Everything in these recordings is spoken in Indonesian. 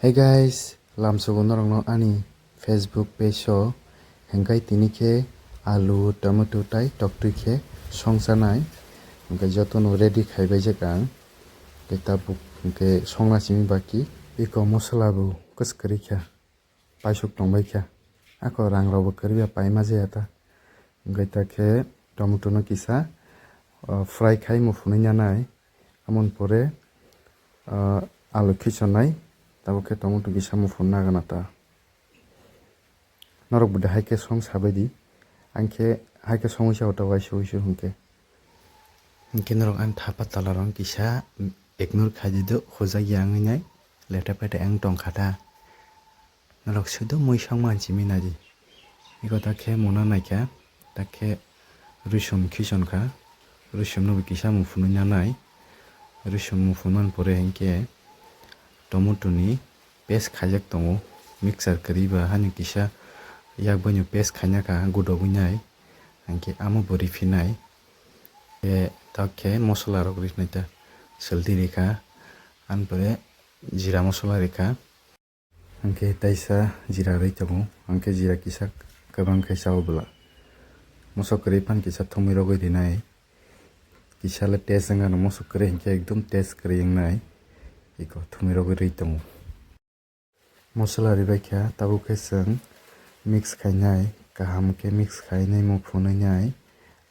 Hey guys, lamsogo norongno ani Facebook page o hengkai tini khe alu tomato tai toktui khe songsanai hingke jotono ready khaibai ang ke tabuk hingke songna simi baki eko mosola bo kwskari kha paisok tongbai kha ako rang rok bo kwrwia paima jaya ta hingke ta khe tomato no kisa fry khai mufunui nanai amon pore alu khichonai tabo khe tomato kisa mufun nagana ta norok bude haike song sabai di angkhe haike songui sa ota waisa uisu hingke norok ang thapa tala rong kisa ignore khaidi do khojagi angui nai leta peta ang tongkha ta norok sudo mui songma chimi nadi iko ta khe mona naikha ta khe rusum khison kha rusum no kisa mufunui nanai rusum mufunman pore hingke tomato ni paste khaijak tongo mixer kwriba hani kisa yakbanyo paste khaina ka gudogui nai hingke amo bo rifinai takhe mosola rok rinai ta saldi rekha anpore jira mosola rekha hingke taisa jira rui tongo hingke jira kisa kwbang khe chawbwla mosok kwrwi pan kisa thumui rogui rinai kisa le taste wngmano mosok kwrwi hingke ekdum taste kwrwi wngnai iko thumui rogui rui tongo mosola ribai kha tabuk khe chwng mix khainai kaham khe mix khainai mufunui nai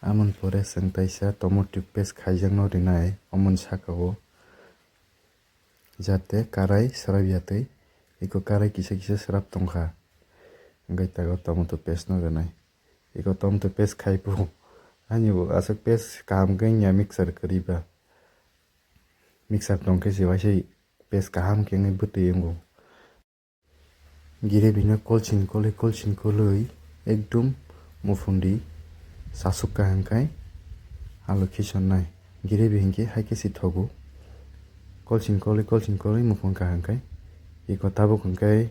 amon pore chwng taisa tomato paste khaijak no rinai omoni sakao jate karai swarabya iko karai kisa kisa swarab tongkha hingke tago tomato paste no rinai iko tomato paste khaibo ani bo asuk paste kaham khe wngya mixer kwriba mixer tongkhe se waisa paste kaham khe wngwi bwtui ongo gire bino kolchin kolui ekdum mufundi sasukka hingkai alu khichonnai gire bi hingke haike sithogo kolchin kolui mufungka hingkai iko tabuk hingkai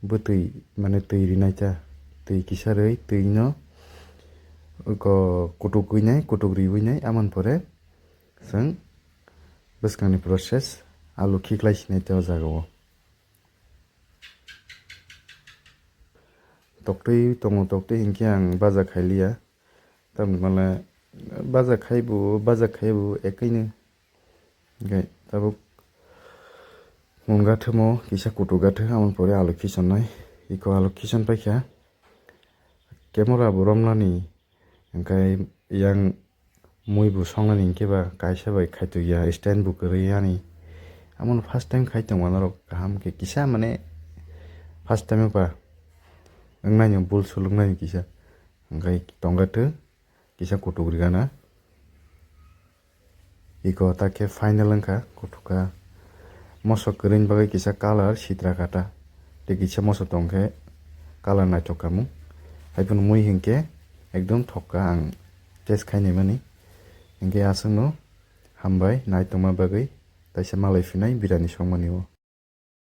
bwtui mane tui rinai ta tui kisa rui tui no iko kutuk riwui nai amon pore chwng bwskangni process alu khiklai sinai ta o jagao toktui tongo toktui hingke ang baja khailia tamoni mala baja khaibo ekai no hingke tabuk mungathwmo kisa kutuk gathwk amoni pore alu khichonnai iko alu khichonpaikha camera bo romnani hingkai yang mui bo songnani hingke ba kaisa bai khaitogya stand bo kwrwi yani amoni first time khaitongma norok kaham khe kisa mane first time ba wngnai no bul suluknai kisa hingkai tongathwk kisa kutuk rigana iko takhe final wngkha kutuka mosok kwrwini bagui kisa colour sitra kata tei kisa mosok tongkhe colour naithokkamung haibano mui hingke ekdum thokka ang taste khainaimani hingke aswk no hambai naitongma bagui taisa malai phinai birani songmani o.